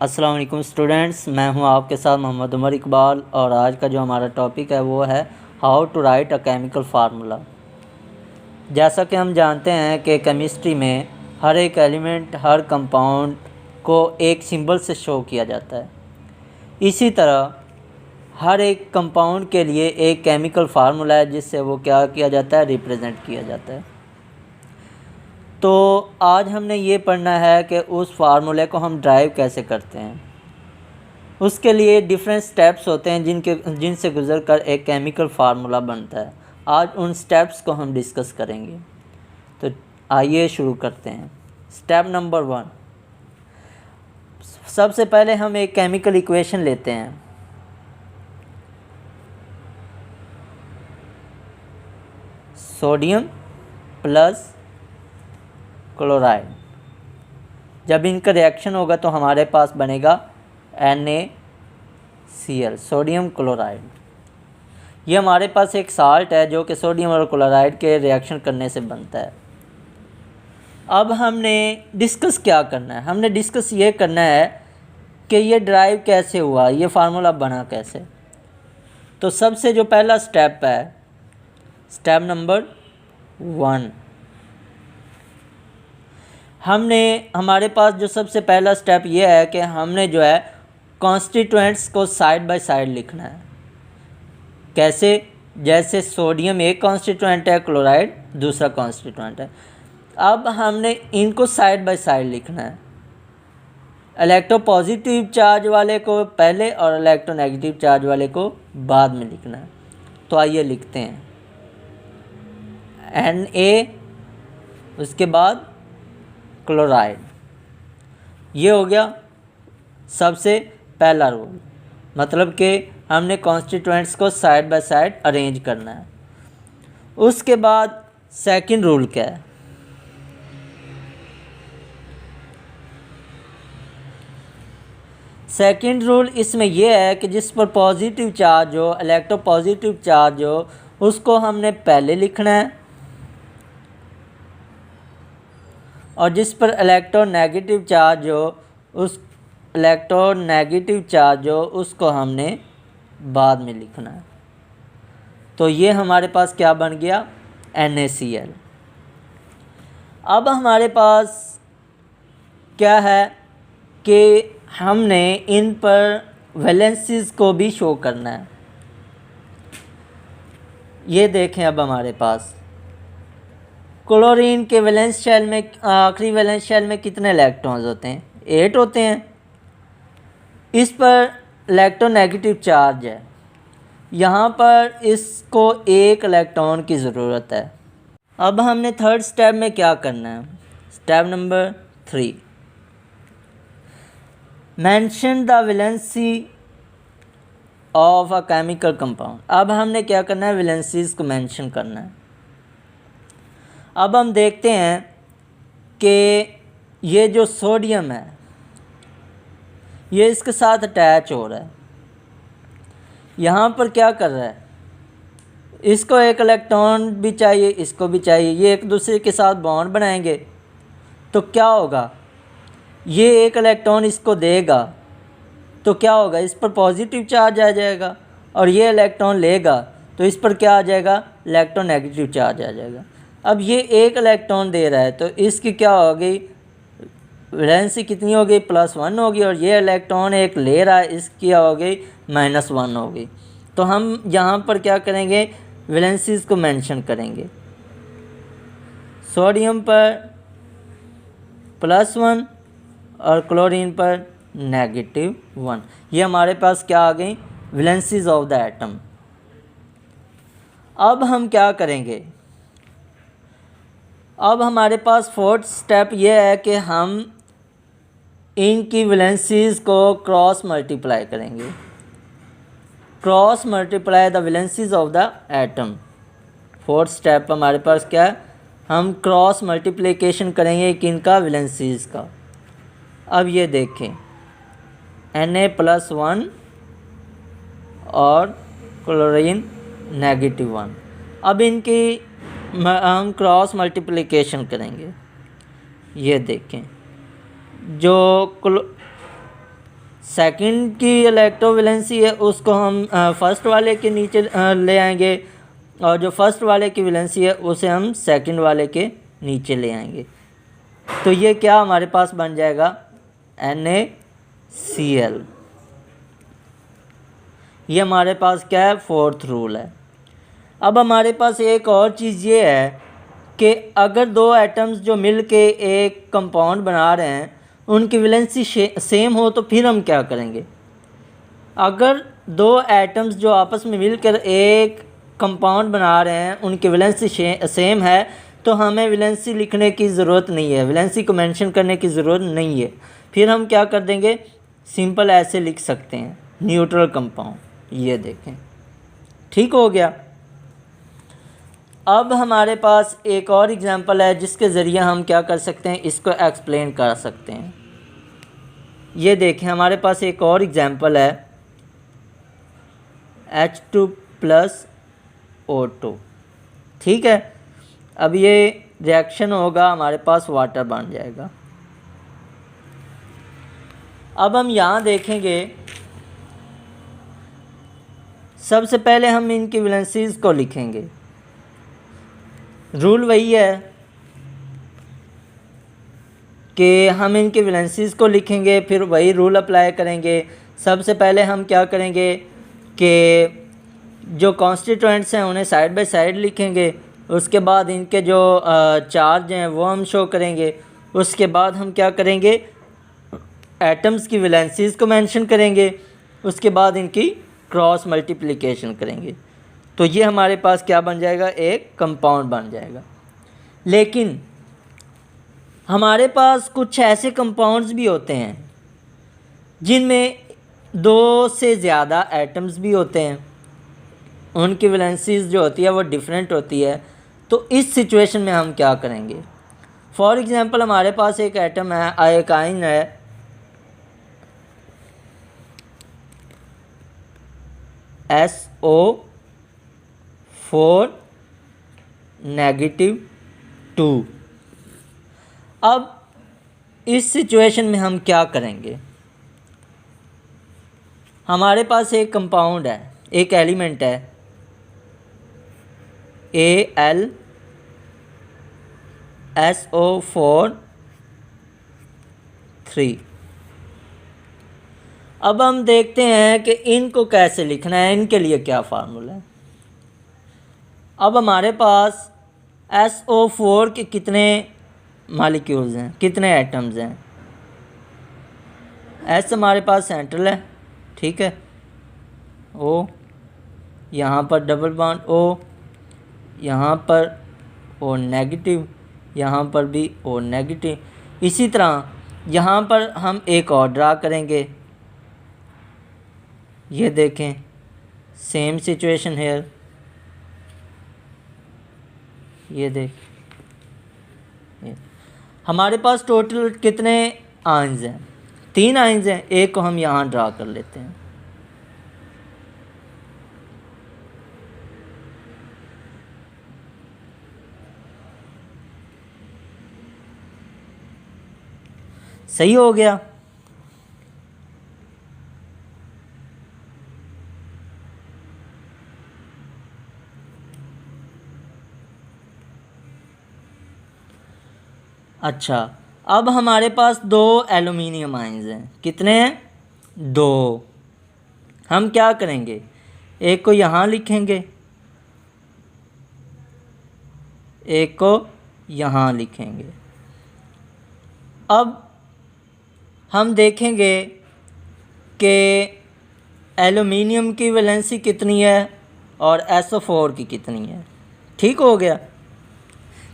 अस्सलाम वालेकुम स्टूडेंट्स, मैं हूं आपके साथ मोहम्मद उमर इकबाल और आज का जो हमारा टॉपिक है वो है how to write a chemical formula. जैसा कि हम जानते हैं कि केमिस्ट्री में हर एक एलिमेंट, हर कंपाउंड को एक सिंबल से शो किया जाता है। इसी तरह हर एक कंपाउंड के लिए एक केमिकल फार्मूला है जिससे वो क्या किया जाता है, रिप्रेजेंट किया जाता है। तो आज हमने ये पढ़ना है कि उस फार्मूले को हम ड्राइव कैसे करते हैं। उसके लिए डिफरेंट स्टेप्स होते हैं जिनसे गुजर कर एक केमिकल फार्मूला बनता है। आज उन स्टेप्स को हम डिस्कस करेंगे। तो आइए शुरू करते हैं। स्टेप नंबर 1, सबसे पहले हम एक केमिकल इक्वेशन लेते हैं। सोडियम प्लस क्लोराइड, जब इनका रिएक्शन होगा तो हमारे पास बनेगा NaCl, सोडियम क्लोराइड। ये हमारे पास एक साल्ट है जो कि सोडियम और क्लोराइड के रिएक्शन करने से बनता है। अब हमने डिस्कस क्या करना है? हमने डिस्कस ये करना है कि ये ड्राइव कैसे हुआ, ये फार्मूला बना कैसे। तो सबसे जो पहला स्टेप है, स्टेप नंबर 1, हमारे पास जो सबसे पहला स्टेप ये है कि हमने जो है कॉन्स्टिट्यूएंट्स को साइड बाय साइड लिखना है। कैसे? जैसे सोडियम एक कॉन्स्टिट्यूएंट है, क्लोराइड दूसरा कॉन्स्टिट्यूएंट है। अब हमने इनको साइड बाय साइड लिखना है। इलेक्ट्रोपॉजिटिव चार्ज वाले को पहले और इलेक्ट्रोनेगेटिव चार्ज वाले को बाद में लिखना है। तो आइए लिखते हैं Na, उसके बाद क्लोराइड। ये हो गया सबसे पहला रूल, मतलब कि हमने कॉन्स्टिट्यूएंट्स को साइड बाय साइड अरेंज करना है। उसके बाद सेकंड रूल क्या है? सेकंड रूल इसमें यह है कि जिस पर पॉजिटिव चार्ज हो, इलेक्ट्रोपॉजिटिव चार्ज हो, उसको हमने पहले लिखना है, और जिस पर इलेक्ट्रोनेगेटिव चार्ज हो उसको हमने बाद में लिखना है। तो ये हमारे पास क्या बन गया? NaCl। अब हमारे पास क्या है कि हमने इन पर वैलेंसीज को भी शो करना है। ये देखें, अब हमारे पास क्लोरीन के वैलेंस शेल में, आखिरी वैलेंस शेल में कितने इलेक्ट्रॉन्स होते हैं? 8 होते हैं। इस पर इलेक्ट्रोनेगेटिव चार्ज है, यहाँ पर इसको एक इलेक्ट्रॉन की ज़रूरत है। अब हमने थर्ड स्टेप में क्या करना है? Step number 3, mention the valency of a chemical compound. अब हमने क्या करना है? वैलेंसीज को मेंशन करना है। अब हम देखते हैं कि ये जो सोडियम है ये इसके साथ अटैच हो रहा है। यहाँ पर क्या कर रहा है? इसको एक इलेक्ट्रॉन भी चाहिए, इसको भी चाहिए। ये एक दूसरे के साथ बॉन्ड बनाएंगे तो क्या होगा? ये एक इलेक्ट्रॉन इसको देगा तो क्या होगा? इस पर पॉजिटिव चार्ज आ जाएगा, और ये इलेक्ट्रॉन लेगा तो इस पर क्या आ जाएगा? इलेक्ट्रोनेगेटिव चार्ज आ जाएगा। अब ये एक इलेक्ट्रॉन दे रहा है तो इसकी क्या हो गई? वैलेंसी कितनी हो गई? +1 होगी। और ये इलेक्ट्रॉन एक ले रहा है, इसकी हो गई -1 हो गई। तो हम यहाँ पर क्या करेंगे? वैलेंसीज को मेंशन करेंगे। सोडियम पर +1 और क्लोरीन पर -1। ये हमारे पास क्या आ गई? Valencies of the atom. अब हम क्या करेंगे? अब हमारे पास फोर्थ स्टेप ये है कि हम इनकी वैलेंसीज को क्रॉस मल्टीप्लाई करेंगे। Cross multiply the valencies of the atom. Fourth step हमारे पास क्या है? हम क्रॉस मल्टीप्लिकेशन करेंगे किनका? वैलेंसीज का। अब ये देखें, Na+1 और क्लोरीन -1। अब इनकी हम क्रॉस मल्टीप्लिकेशन करेंगे। ये देखें, जो सेकंड की इलेक्ट्रोवैलेंसी है उसको हम फर्स्ट वाले के नीचे ले आएंगे, और जो फर्स्ट वाले की वैलेंसी है उसे हम सेकंड वाले के नीचे ले आएंगे। तो ये क्या हमारे पास बन जाएगा, NaCl। ये हमारे पास क्या है, फोर्थ रूल है। अब हमारे पास एक और चीज़ ये है कि अगर दो एटम्स जो मिल के एक कंपाउंड बना रहे हैं उनकी वैलेंसी सेम हो तो फिर हम क्या करेंगे। अगर दो एटम्स जो आपस में मिलकर एक कंपाउंड बना रहे हैं उनकी वैलेंसी सेम है तो हमें वैलेंसी लिखने की ज़रूरत नहीं है, वैलेंसी को मेंशन करने की ज़रूरत नहीं है। फिर हम क्या कर देंगे, सिंपल ऐसे लिख सकते हैं, न्यूट्रल कंपाउंड। ये देखें, ठीक हो गया। अब हमारे पास एक और एग्जांपल है जिसके ज़रिए हम क्या कर सकते हैं, इसको एक्सप्लेन कर सकते हैं। ये देखें, हमारे पास एक और एग्जांपल है H2+O2, ठीक है। अब ये रिएक्शन होगा, हमारे पास वाटर बन जाएगा। अब हम यहाँ देखेंगे, सबसे पहले हम इनकी वैलेंसीज़ को लिखेंगे। रूल वही है कि हम इनकी वैलेंसीज़ को लिखेंगे, फिर वही रूल अप्लाई करेंगे। सबसे पहले हम क्या करेंगे कि जो कॉन्स्टिट्यूएंट्स हैं उन्हें साइड बाय साइड लिखेंगे, उसके बाद इनके जो चार्ज हैं वो हम शो करेंगे। उसके बाद हम क्या करेंगे, एटम्स की वैलेंसीज़ को मेंशन करेंगे, उसके बाद इनकी क्रॉस मल्टीप्लिकेशन करेंगे। तो ये हमारे पास क्या बन जाएगा, एक कंपाउंड बन जाएगा। लेकिन हमारे पास कुछ ऐसे कंपाउंड्स भी होते हैं जिनमें दो से ज़्यादा एटम्स भी होते हैं, उनकी वैलेंसीज़ जो होती है वो डिफरेंट होती है। तो इस सिचुएशन में हम क्या करेंगे, फॉर एग्ज़ाम्पल हमारे पास एक एटम है, आयोकाइन है, SO4-2। अब इस सिचुएशन में हम क्या करेंगे, हमारे पास एक कंपाउंड है, एक एलिमेंट है AlSO4-3। अब हम देखते हैं कि इनको कैसे लिखना है, इनके लिए क्या फार्मूला है। अब हमारे पास SO4 के कितने मॉलिक्यूल्स हैं, कितने एटम्स हैं। S हमारे पास सेंट्रल है, ठीक है, O, यहाँ पर डबल बॉन्ड O, यहाँ पर O नेगेटिव, यहाँ पर भी O नेगेटिव। इसी तरह यहाँ पर हम एक और ड्रा करेंगे। ये देखें, सेम सिचुएशन है। ये देख, हमारे पास टोटल कितने आयंस हैं, 3 आयंस हैं। एक को हम यहाँ ड्रा कर लेते हैं। सही हो गया। अच्छा, अब हमारे पास 2 एल्युमिनियम आयंस हैं। कितने हैं, 2। हम क्या करेंगे, एक को यहाँ लिखेंगे, एक को यहाँ लिखेंगे। अब हम देखेंगे कि एल्युमिनियम की वैलेंसी कितनी है और SO4 की कितनी है। ठीक हो गया।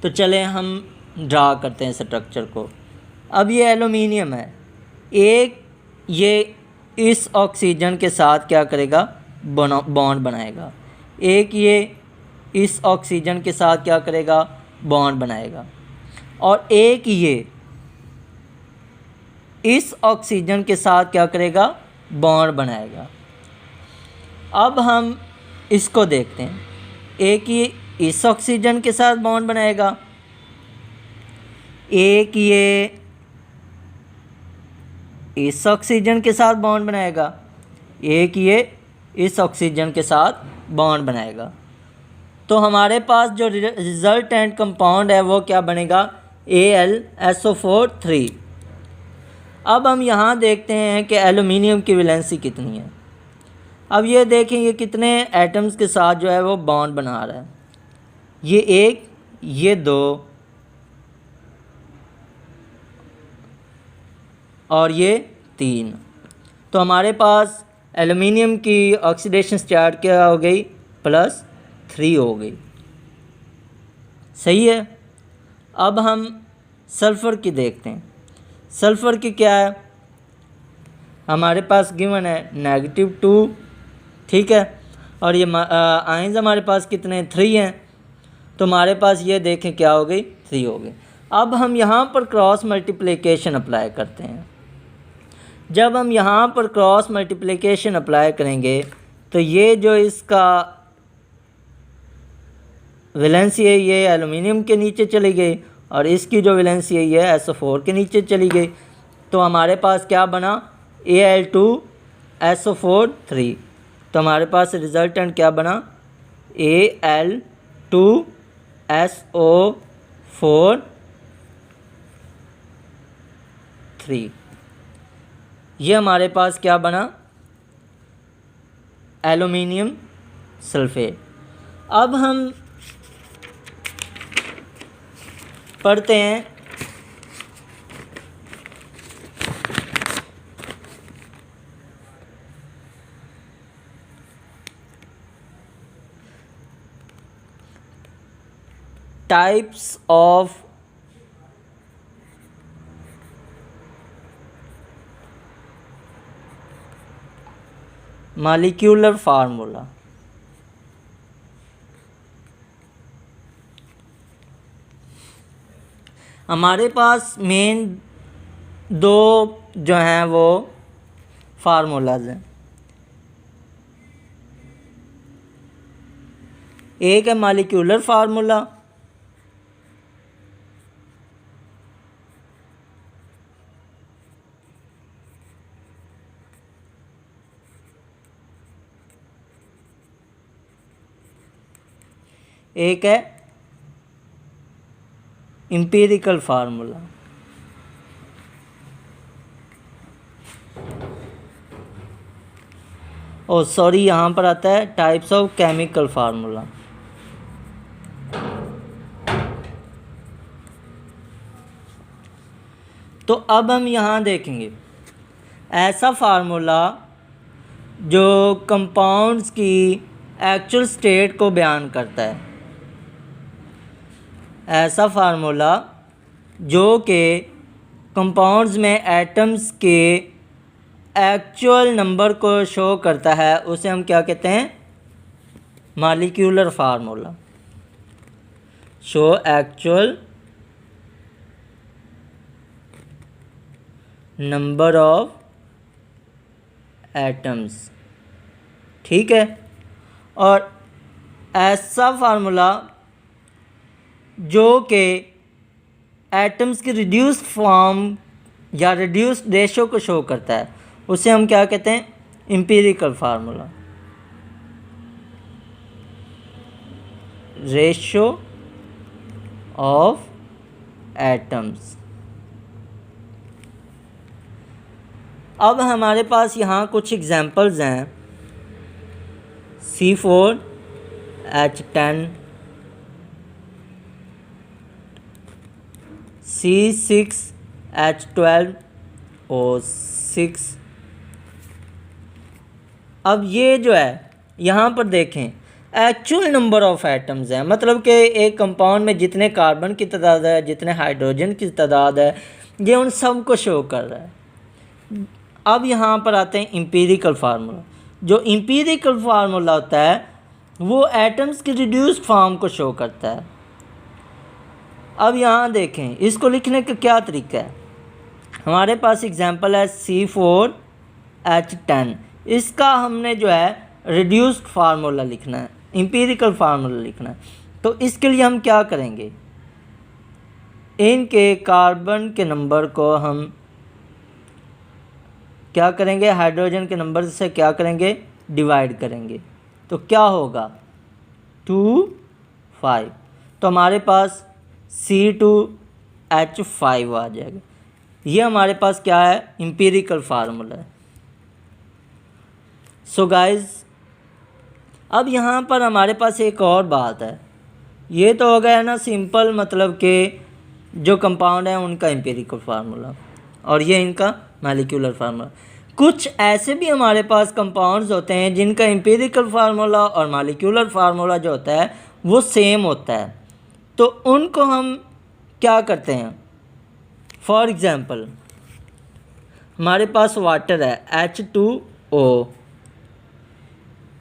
तो चलें हम ड्रा करते हैं स्ट्रक्चर को। अब ये एल्युमिनियम है, एक ये इस ऑक्सीजन के साथ क्या करेगा, बॉन्ड बनाएगा। एक ये इस ऑक्सीजन के साथ क्या करेगा, बॉन्ड बनाएगा। और एक ये इस ऑक्सीजन के साथ क्या करेगा, बॉन्ड बनाएगा। अब हम इसको देखते हैं, एक ये इस ऑक्सीजन के साथ बॉन्ड बनाएगा, एक ये इस ऑक्सीजन के साथ बॉन्ड बनाएगा, एक ये इस ऑक्सीजन के साथ बॉन्ड बनाएगा। तो हमारे पास जो रिजल्टेंट कंपाउंड है वो क्या बनेगा, AlSO4 3। अब हम यहाँ देखते हैं कि एल्युमिनियम की वैलेंसी कितनी है। अब ये देखें ये कितने एटम्स के साथ जो है वो बॉन्ड बना रहा है, ये 1, ये 2 और ये 3। तो हमारे पास एल्युमिनियम की ऑक्सीडेशन स्टार्ट क्या हो गई, +3 हो गई। सही है। अब हम सल्फ़र की देखते हैं। सल्फ़र की क्या है, हमारे पास गिवन है -2, ठीक है। और ये आयंस हमारे पास कितने 3 हैं, तो हमारे पास ये देखें क्या हो गई, 3 हो गई। अब हम यहाँ पर क्रॉस मल्टीप्लिकेशन अप्लाई करते हैं। जब हम यहाँ पर क्रॉस मल्टीप्लिकेशन अप्लाई करेंगे तो ये जो इसका वैलेंसी है ये एल्युमिनियम के नीचे चली गई और इसकी जो वैलेंसी है ये SO4 के नीचे चली गई। तो हमारे पास क्या बना, Al2SO4 3। तो हमारे पास रिजल्टेंट क्या बना, Al2SO4 3। ये हमारे पास क्या बना, एल्युमिनियम सल्फेट। अब हम पढ़ते हैं टाइप्स ऑफ मॉलिक्यूलर फार्मूला। हमारे पास मेन 2 जो हैं वो फार्मूलाज हैं। एक है मॉलिक्यूलर फार्मूला, एक है एम्पिरिकल फार्मूला। और सॉरी यहाँ पर आता है टाइप्स ऑफ केमिकल फार्मूला। तो अब हम यहाँ देखेंगे ऐसा फार्मूला जो कंपाउंड्स की एक्चुअल स्टेट को बयान करता है, ऐसा फार्मूला जो कि कंपाउंड्स में एटम्स के एक्चुअल नंबर को शो करता है, उसे हम क्या कहते हैं, molecular formula. Show actual number of atoms, ठीक है। और ऐसा फार्मूला जो कि एटम्स की रिड्यूस्ड फॉर्म या रिड्यूस्ड रेशो को शो करता है, उसे हम क्या कहते हैं, empirical formula. Ratio of atoms. अब हमारे पास यहाँ कुछ एग्जांपल्स हैं, C4H10, C6H12O6। अब ये जो है यहाँ पर देखें एक्चुअल नंबर ऑफ एटम्स हैं, मतलब कि एक कंपाउंड में जितने कार्बन की तादाद है, जितने हाइड्रोजन की तादाद है, ये उन सब को शो कर रहा है। अब यहाँ पर आते हैं एम्पिरिकल फार्मूला। जो एम्पिरिकल फार्मूला होता है वो एटम्स की रिड्यूस्ड फॉर्म को शो करता है। अब यहाँ देखें इसको लिखने का क्या तरीका है। हमारे पास एग्जांपल है C4H10, इसका हमने जो है रिड्यूस्ड फार्मूला लिखना है, एम्पिरिकल फार्मूला लिखना है। तो इसके लिए हम क्या करेंगे, इनके कार्बन के नंबर को हम क्या करेंगे, हाइड्रोजन के नंबर से क्या करेंगे, डिवाइड करेंगे, तो क्या होगा 2 5। तो हमारे पास C2H5 आ जाएगा। ये हमारे पास क्या है, एम्पिरिकल फार्मूला है। सो गाइस, अब यहाँ पर हमारे पास एक और बात है। ये तो हो गया ना सिंपल, मतलब कि जो कंपाउंड है उनका एम्पिरिकल फार्मूला, और ये इनका मॉलिक्यूलर फार्मूला। कुछ ऐसे भी हमारे पास कंपाउंड्स होते हैं जिनका एम्पिरिकल फार्मूला और मॉलिक्यूलर फार्मूला जो होता है वो सेम होता है, तो उनको हम क्या करते हैं, फॉर एग्ज़ाम्पल हमारे पास वाटर है H2O,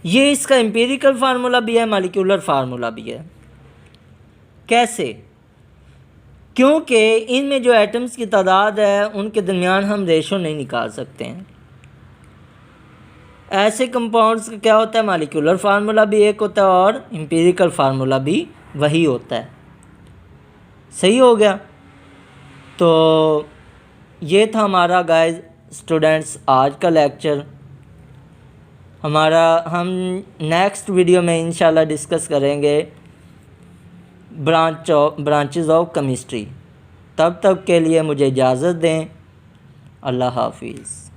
ये इसका एम्पिरिकल फार्मूला भी है, मॉलिक्यूलर फार्मूला भी है। कैसे? क्योंकि इनमें जो एटम्स की तादाद है उनके दरमियान हम रेशो नहीं निकाल सकते हैं। ऐसे कंपाउंड्स का क्या होता है, मॉलिक्यूलर फार्मूला भी एक होता है और एम्पिरिकल फार्मूला भी वही होता है। सही हो गया। तो ये था हमारा गाइस स्टूडेंट्स आज का लेक्चर। हम नेक्स्ट वीडियो में इंशाल्लाह डिस्कस करेंगे ब्रांचेस ऑफ केमिस्ट्री। तब तक के लिए मुझे इजाज़त दें। अल्लाह हाफिज़।